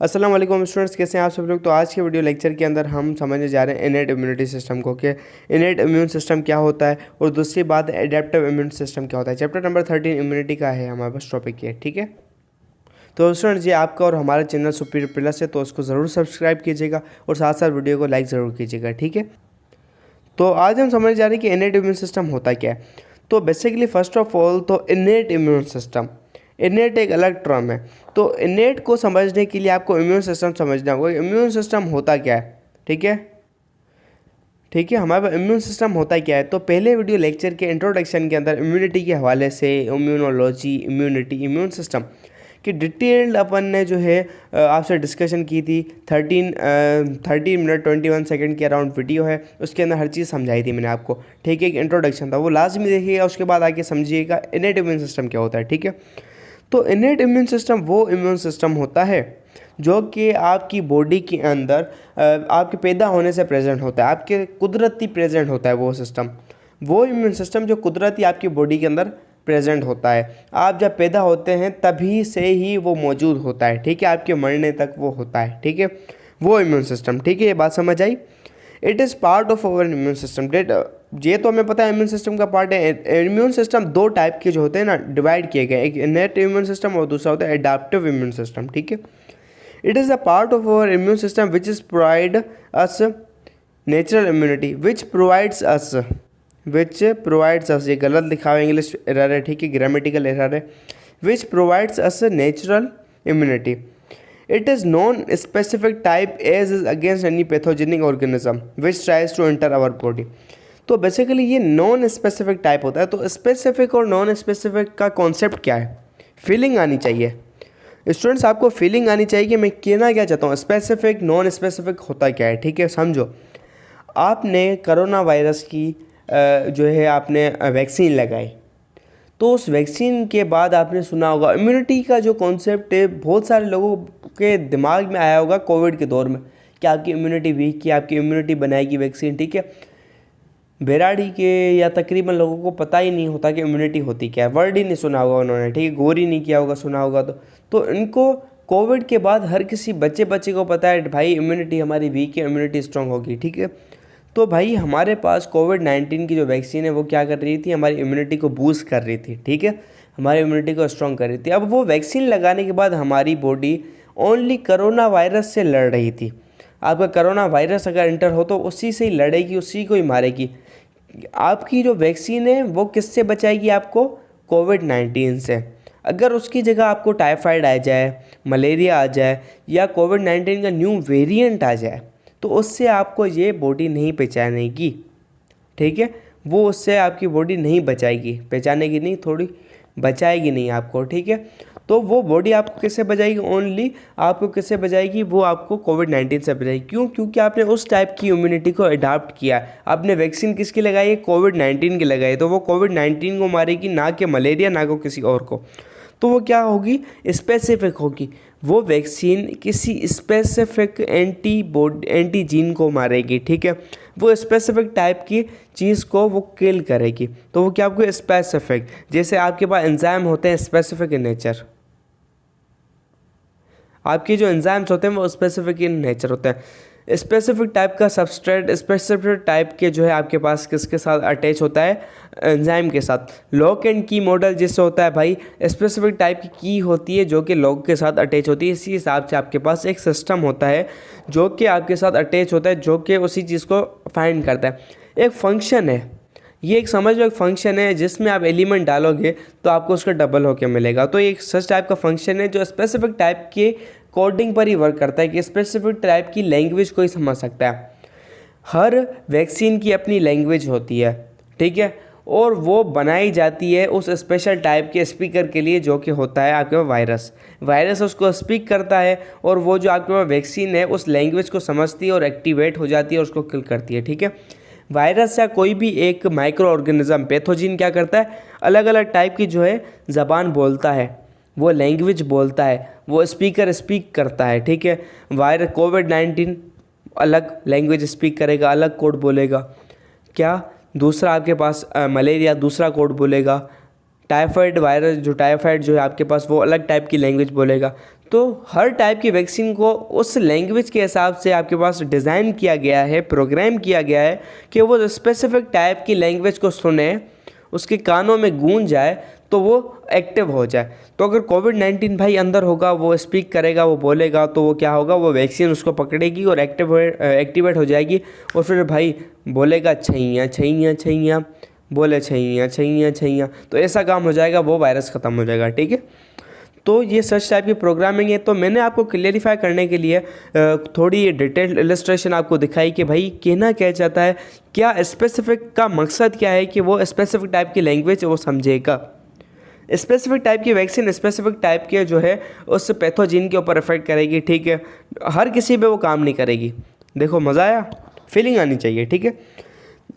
अस्सलाम वालेकुम स्टूडेंट्स, कैसे हैं आप सब लोग। तो आज के वीडियो लेक्चर के अंदर हम समझने जा रहे हैं इनेट इम्यूनिटी सिस्टम को, कि इनेट इम्यून सिस्टम क्या होता है और दूसरी बात एडेप्टिव इम्यून सिस्टम क्या होता है। चैप्टर नंबर 13 इम्यूनिटी का है हमारे पास टॉपिक ये, ठीक है। तो स्टूडेंट्स, ये आपका और हमारा चैनल सुपीरियर प्लस है, तो उसको ज़रूर सब्सक्राइब कीजिएगा और साथ साथ वीडियो को लाइक ज़रूर कीजिएगा, ठीक है। तो आज हम समझने जा रहे हैं कि इनेट इम्यून सिस्टम होता क्या है। तो बेसिकली फर्स्ट ऑफ ऑल तो इनेट इम्यून सिस्टम, इनेट एक अलग टर्म है। तो इनेट को समझने के लिए आपको इम्यून सिस्टम समझना होगा। इम्यून सिस्टम होता क्या है, ठीक है। ठीक है, हमारे पास इम्यून सिस्टम होता क्या है। तो पहले वीडियो लेक्चर के इंट्रोडक्शन के अंदर इम्यूनिटी के हवाले से इम्यूनोलॉजी, इम्यूनिटी, इम्यून सिस्टम की डिटेल्ड अपन ने जो है आपसे डिस्कशन की थी। 13 मिनट 21 सेकंड के अराउंड वीडियो है, उसके अंदर हर चीज़ समझाई थी मैंने आपको, ठीक है। एक इंट्रोडक्शन था, वो लाजमी देखिएगा, उसके बाद आके समझिएगा इनेट इम्यून सिस्टम क्या होता है, ठीक है। तो इनेट इम्यून सिस्टम वो इम्यून सिस्टम होता है जो कि आपकी बॉडी के अंदर आपके पैदा होने से प्रेजेंट होता है, आपके कुदरती प्रेजेंट होता है वो सिस्टम, वो इम्यून सिस्टम जो कुदरती आपकी बॉडी के अंदर प्रेजेंट होता है। आप जब पैदा होते हैं तभी से ही वो मौजूद होता है, ठीक है, आपके मरने तक वो होता है, ठीक है, वो इम्यून सिस्टम, ठीक है। ये बात समझ आई। It is part of our immune system. ये तो हमें पता है इम्यून सिस्टम का पार्ट है। इम्यून सिस्टम दो टाइप के जो होते हैं ना, डिवाइड किए गए, एक इनेट इम्यून सिस्टम और दूसरा होता है एडाप्टिव इम्यून सिस्टम, ठीक है। It is a part of our immune system which is provide us natural immunity, which provides us, ये गलत लिखा हुआ इंग्लिश एरर है, ठीक है, ग्रामेटिकल एरर है। Which provides us natural immunity. It is non-specific type as is against any pathogenic organism which tries to enter our body। तो basically ये नॉन स्पेसिफिक टाइप होता है। तो स्पेसिफिक और नॉन स्पेसिफिक का कॉन्सेप्ट क्या है? फीलिंग आनी चाहिए स्टूडेंट्स, आपको फीलिंग आनी चाहिए कि मैं कहना क्या चाहता हूँ। स्पेसिफिक नॉन स्पेसिफिक होता क्या है, ठीक है। समझो, आपने कोरोना वायरस की जो है आपने वैक्सीन लगाई, तो उस वैक्सीन के बाद आपने सुना होगा इम्यूनिटी का जो कॉन्सेप्ट है, बहुत सारे लोगों के दिमाग में आया होगा कोविड के दौर में कि आपकी इम्यूनिटी वीक की, आपकी इम्यूनिटी बनाएगी वैक्सीन, ठीक है। बेराड़ी के या तकरीबन लोगों को पता ही नहीं होता कि इम्यूनिटी होती क्या है, वर्ड ही नहीं सुना होगा उन्होंने, ठीक है, गौर ही नहीं किया होगा, सुना होगा तो इनको कोविड के बाद हर किसी बच्चे को पता है भाई इम्यूनिटी हमारी वीक है, इम्यूनिटी स्ट्रॉन्ग होगी, ठीक है। तो भाई हमारे पास कोविड-19 की जो वैक्सीन है वो क्या कर रही थी, हमारी इम्यूनिटी को बूस्ट कर रही थी, ठीक है, हमारी इम्यूनिटी को स्ट्रॉन्ग कर रही थी। अब वो वैक्सीन लगाने के बाद हमारी बॉडी ओनली कोरोना वायरस से लड़ रही थी। आपका कोरोना वायरस अगर इंटर हो तो उसी से ही लड़ेगी, उसी को ही मारेगी। आपकी जो वैक्सीन है वो किससे बचाएगी आपको? कोविड-19 से। अगर उसकी जगह आपको टाइफाइड आ जाए, मलेरिया आ जाए या कोविड-19 का न्यू वेरिएंट आ जाए, तो उससे आपको ये बॉडी नहीं पहचानेगी, ठीक है, वो उससे आपकी बॉडी नहीं बचाएगी, पहचानेगी नहीं, थोड़ी बचाएगी नहीं आपको, ठीक है। तो वो बॉडी आपको किससे बचाएगी? ओनली आपको किससे बचाएगी? वो आपको कोविड-19 से बचाएगी। क्यों? क्योंकि आपने उस टाइप की इम्यूनिटी को अडॉप्ट किया है। आपने वैक्सीन किसकी लगाई है? कोविड-19 की लगाई, तो वो कोविड-19 को मारेगी, ना कि मलेरिया, ना को किसी और को। तो वो क्या होगी? स्पेसिफिक होगी। वो वैक्सीन किसी स्पेसिफिक एंटीजीन को मारेगी, ठीक है, वो स्पेसिफिक टाइप की चीज़ को वो किल करेगी। तो वो क्या आपको स्पेसिफिक, जैसे आपके पास एंजाइम होते हैं स्पेसिफिक इन नेचर, आपके जो एंजाइम्स होते हैं वो स्पेसिफिक इन नेचर होते हैं। स्पेसिफिक टाइप का सबस्ट्रेट, स्पेसिफिक टाइप के जो है आपके पास किसके साथ अटैच होता है? एंजाइम के साथ। लॉक एंड की मॉडल जिससे होता है भाई, स्पेसिफिक टाइप की की होती है जो कि लॉक के साथ अटैच होती है। इसी हिसाब से आपके पास एक सिस्टम होता है जो कि आपके साथ अटैच होता है, जो कि उसी चीज़ को फाइंड करता है। एक फंक्शन है, ये एक समझ लो एक फंक्शन है जिसमें आप एलिमेंट डालोगे तो आपको उसका डबल होके मिलेगा। तो एक सच टाइप का फंक्शन है जो स्पेसिफिक टाइप के कोडिंग पर ही वर्क करता है, कि स्पेसिफिक टाइप की लैंग्वेज को ही समझ सकता है। हर वैक्सीन की अपनी लैंग्वेज होती है, ठीक है, और वो बनाई जाती है उस स्पेशल टाइप के स्पीकर के लिए जो कि होता है आपके पास वायरस उसको स्पीक करता है, और वो जो आपके पास वैक्सीन है उस लैंग्वेज को समझती है और एक्टिवेट हो जाती है और उसको किल करती है, ठीक है। वायरस या कोई भी एक माइक्रो ऑर्गेनिज्म पैथोजिन क्या करता है? अलग अलग टाइप की जो है ज़बान बोलता है, वो लैंग्वेज बोलता है, वो स्पीकर स्पीक करता है, ठीक है। कोविड-19 अलग लैंग्वेज स्पीक करेगा, अलग कोड बोलेगा। क्या? दूसरा आपके पास मलेरिया दूसरा कोड बोलेगा। टाइफाइड वायरस, जो टाइफाइड जो है आपके पास, वो अलग टाइप की लैंग्वेज बोलेगा। तो हर टाइप की वैक्सीन को उस लैंग्वेज के हिसाब से आपके पास डिज़ाइन किया गया है, प्रोग्राम किया गया है कि वो स्पेसिफिक टाइप की लैंग्वेज को सुने, उसके कानों में गूंज जाए तो वो एक्टिव हो जाए। तो अगर कोविड-19 भाई अंदर होगा, वो स्पीक करेगा, वो बोलेगा, तो वो क्या होगा, वो वैक्सीन उसको पकड़ेगी और एक्टिवेट हो जाएगी और फिर भाई बोलेगा छैया छैया छैया, बोले छैया छैया छैया, तो ऐसा काम हो जाएगा, वो वायरस ख़त्म हो जाएगा। ठीक है, तो ये सच टाइप की प्रोग्रामिंग है। तो मैंने आपको क्लियरिफाई करने के लिए थोड़ी डिटेल्ड इलस्ट्रेशन आपको दिखाई कि भाई कहना क्या चाहता है, क्या स्पेसिफिक का मकसद क्या है कि वो स्पेसिफिक टाइप की लैंग्वेज वो समझेगा। स्पेसिफिक टाइप की वैक्सीन स्पेसिफिक टाइप के जो है उस पैथोजिन के ऊपर इफेक्ट करेगी। ठीक है, हर किसी पे वो काम नहीं करेगी। देखो मज़ा आया, फीलिंग आनी चाहिए। ठीक है,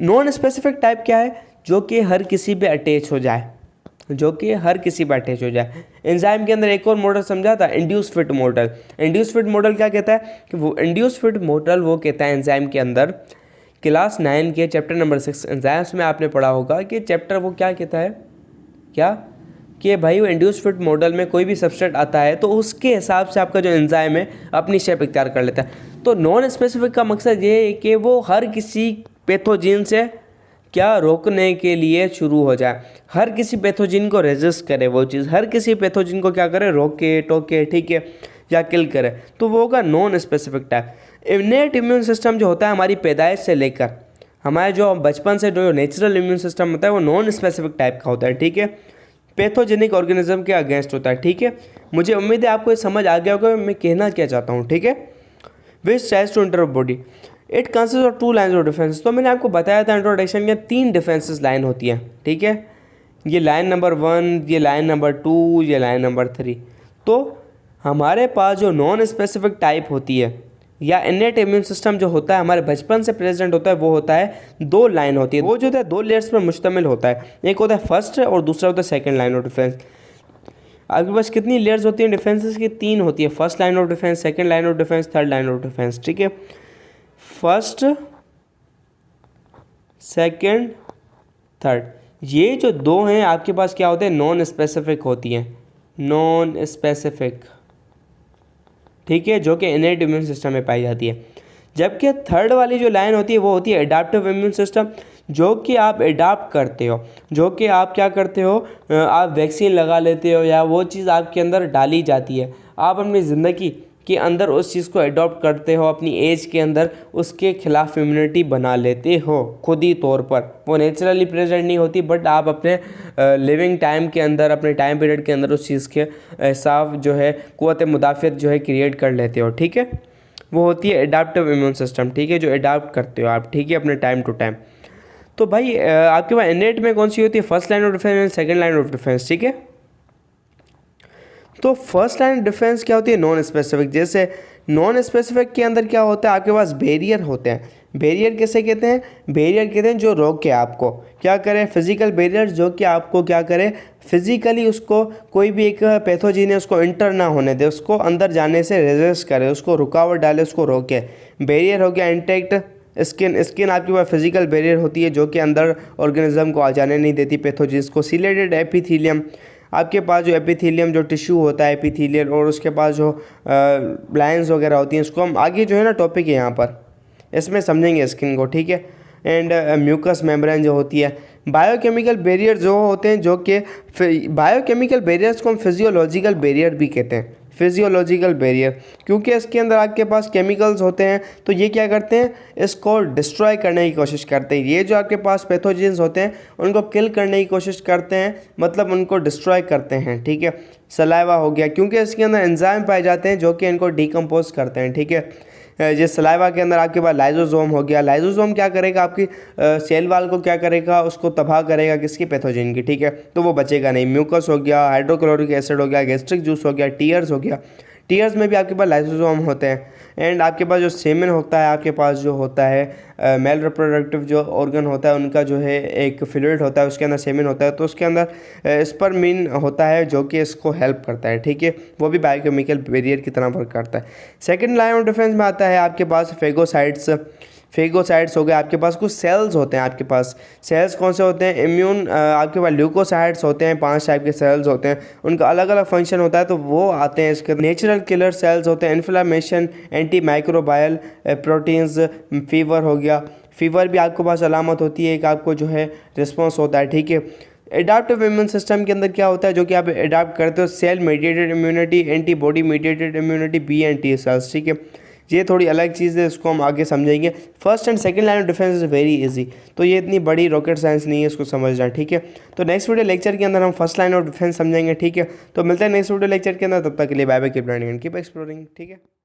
नॉन स्पेसिफिक टाइप क्या है, जो कि हर किसी पे अटैच हो जाए, जो कि हर किसी पे अटैच हो जाए। एंजाइम के अंदर एक और मॉडल समझा था, induce fit model. Induce fit model क्या कहता है कि वो इंड्यूस फिट मॉडल वो कहता है एंजाइम के अंदर, क्लास 9 के चैप्टर नंबर 6 एंजाइम्स में आपने पढ़ा होगा कि चैप्टर वो क्या कहता है, क्या कि भाई वो इंड्यूस फिट मॉडल में कोई भी सबस्ट्रेट आता है तो उसके हिसाब से आपका जो एंजाइम है अपनी शेप इख्तियार कर लेता है। तो नॉन स्पेसिफिक का मकसद ये है कि वो हर किसी पैथोजिन से क्या रोकने के लिए शुरू हो जाए, हर किसी पैथोजिन को रेजिस्ट करे, वो चीज़ हर किसी पैथोजिन को क्या करे, रोके टोके, ठीक है, या किल करे, तो वो होगा non specific type. इनेट immune system जो होता है हमारी पैदाइश से लेकर हमारे जो बचपन से जो नेचुरल इम्यून सिस्टम होता है वो नॉन स्पेसिफिक टाइप का होता है। ठीक है, पैथोजेनिक ऑर्गेनिज्म के अगेंस्ट होता है। ठीक है, मुझे उम्मीद है आपको ये समझ आ गया होगा मैं कहना क्या चाहता हूँ। ठीक है, which tries to enter body, it consist of 2 lines of defence. तो मैंने आपको बताया था इंट्रोडक्शन में 3 डिफेंसेस लाइन होती हैं। ठीक है, ये लाइन नंबर 1, ये लाइन नंबर 2, ये लाइन नंबर 3। तो हमारे पास जो नॉन स्पेसिफिक टाइप होती है या इनेट इम्यून सिस्टम जो होता है हमारे बचपन से प्रेजेंट होता है, वो होता है 2 लाइन होती है। वो जो होता है 2 लेयर्स पर मुश्तमिल होता है, एक होता है फर्स्ट और दूसरा होता है सेकंड लाइन ऑफ डिफेंस। आपके पास कितनी लेयर्स होती हैं डिफेंसेस की? 3 होती है, first line of defence, second line of defence, third line of defence. ठीक है, फर्स्ट, सेकंड, थर्ड, ये जो 2 हैं आपके पास क्या होते हैं, नॉन स्पेसिफिक होती हैं, नॉन स्पेसिफिक। ठीक है, जो कि इनेट इम्यून सिस्टम में पाई जाती है। जबकि थर्ड वाली जो लाइन होती है वो होती है एडाप्टिव इम्यून सिस्टम, जो कि आप एडाप्ट करते हो, जो कि आप क्या करते हो, आप वैक्सीन लगा लेते हो या वो चीज़ आपके अंदर डाली जाती है, आप अपनी ज़िंदगी के अंदर उस चीज़ को एडॉप्ट करते हो, अपनी एज के अंदर उसके खिलाफ इम्यूनिटी बना लेते हो खुद ही तौर पर। वो नेचुरली प्रेजेंट नहीं होती, बट आप अपने लिविंग टाइम के अंदर, अपने टाइम पीरियड के अंदर उस चीज़ के हिसाब जो है क़ुव्वत मुदाफ़ियत जो है क्रिएट कर लेते हो। ठीक है, वो होती है एडाप्टिव इम्यून सिस्टम। ठीक है, जो एडाप्ट करते हो आप, ठीक है, अपने टाइम टू टाइम। तो भाई आपके पास इनेट में कौन सी होती है, first line of defence, second line of defence. ठीक है, तो फर्स्ट लाइन डिफेंस क्या होती है, नॉन स्पेसिफिक। जैसे नॉन स्पेसिफिक के अंदर क्या होता है, आपके पास बैरियर होते हैं। बैरियर कैसे कहते हैं, बैरियर कहते हैं जो रोक के आपको क्या करे, फिजिकल बैरियर, जो कि आपको क्या करे, फिजिकली उसको कोई भी एक पैथोजिन है उसको इंटर ना होने दे, उसको अंदर जाने से रेजिस्ट करे, उसको रुकावट डाले, उसको रोके। बैरियर हो गया इंटैक्ट स्किन। स्किन आपके पास फिजिकल बैरियर होती है जो कि अंदर ऑर्गेनिज्म को आ जाने नहीं देती पैथोजिन्स को। सीलेटेड एपिथेलियम, आपके पास जो एपिथेलियम जो टिश्यू होता है एपिथेलियल, और उसके पास जो लाइंस वगैरह होती हैं, उसको हम आगे जो है ना टॉपिक है यहाँ पर इसमें समझेंगे स्किन को। ठीक है, एंड म्यूकस मेम्ब्रेन जो होती है। बायोकेमिकल बैरियर जो होते हैं, जो कि बायोकेमिकल बैरियर्स को हम फिजियोलॉजिकल बैरियर भी कहते हैं, फिजियोलॉजिकल बैरियर, क्योंकि इसके अंदर आपके पास केमिकल्स होते हैं तो ये क्या करते हैं, इसको डिस्ट्रॉय करने की कोशिश करते हैं। ये जो आपके पास पैथोजेंस होते हैं उनको किल करने की कोशिश करते हैं, मतलब उनको डिस्ट्रॉय करते हैं। ठीक है, सलाइवा हो गया, क्योंकि इसके अंदर एंजाइम पाए जाते हैं जो कि इनको डिकम्पोज करते हैं। ठीक है, जिस सलाइवा के अंदर आपके पास लाइजोसोम हो गया, लाइजोसोम क्या करेगा, आपकी सेल वाल को क्या करेगा, उसको तबाह करेगा, किसकी, पैथोजेन की। ठीक है, तो वो बचेगा नहीं। म्यूकस हो गया, हाइड्रोक्लोरिक एसिड हो गया, गैस्ट्रिक जूस हो गया, टीयर्स हो गया, टीयर्स में भी आपके पास लाइसोसोम होते हैं। एंड आपके पास जो सेमेन होता है, आपके पास जो होता है मेल रिप्रोडक्टिव जो ऑर्गन होता है उनका जो है एक फ्लूइड होता है, उसके अंदर सेमेन होता है, तो उसके अंदर स्पर्मीन होता है जो कि इसको हेल्प करता है। ठीक है, वो भी बायोकेमिकल बैरियर की तरह वर्क करता है। सेकंड लाइन ऑफ डिफेंस में आता है आपके पास फेगोसाइट्स। फेगोसाइट्स हो गए, आपके पास कुछ सेल्स होते हैं। आपके पास सेल्स कौन से होते हैं? इम्यून, आपके पास ल्यूकोसाइट्स होते हैं, 5 टाइप के सेल्स होते हैं, उनका अलग अलग फंक्शन होता है, तो वो आते हैं इसके। नेचुरल किलर सेल्स होते हैं, inflammation, anti microbial proteins, fever हो गया, फीवर भी आपके पास अलामत होती है, एक आपको जो है रिस्पॉन्स होता है, ठीक है। एडाप्टिव इम्यून सिस्टम के अंदर क्या होता है, जो कि आप अडाप्ट करते हो? Cell mediated immunity, antibody mediated immunity, B and T cells, ठीक है। ये थोड़ी अलग चीज़ है, इसको हम आगे समझेंगे। First and second line of defence is very easy, तो ये इतनी बड़ी रॉकेट साइंस नहीं है इसको समझना, ठीक है। तो नेक्स्ट वीडियो लेक्चर के अंदर हम फर्स्ट लाइन ऑफ डिफेंस समझेंगे, ठीक है। तो मिलते हैं नेक्स्ट वीडियो लेक्चर के अंदर, तब तक के लिए bye bye, keep learning and keep exploring, ठीक है।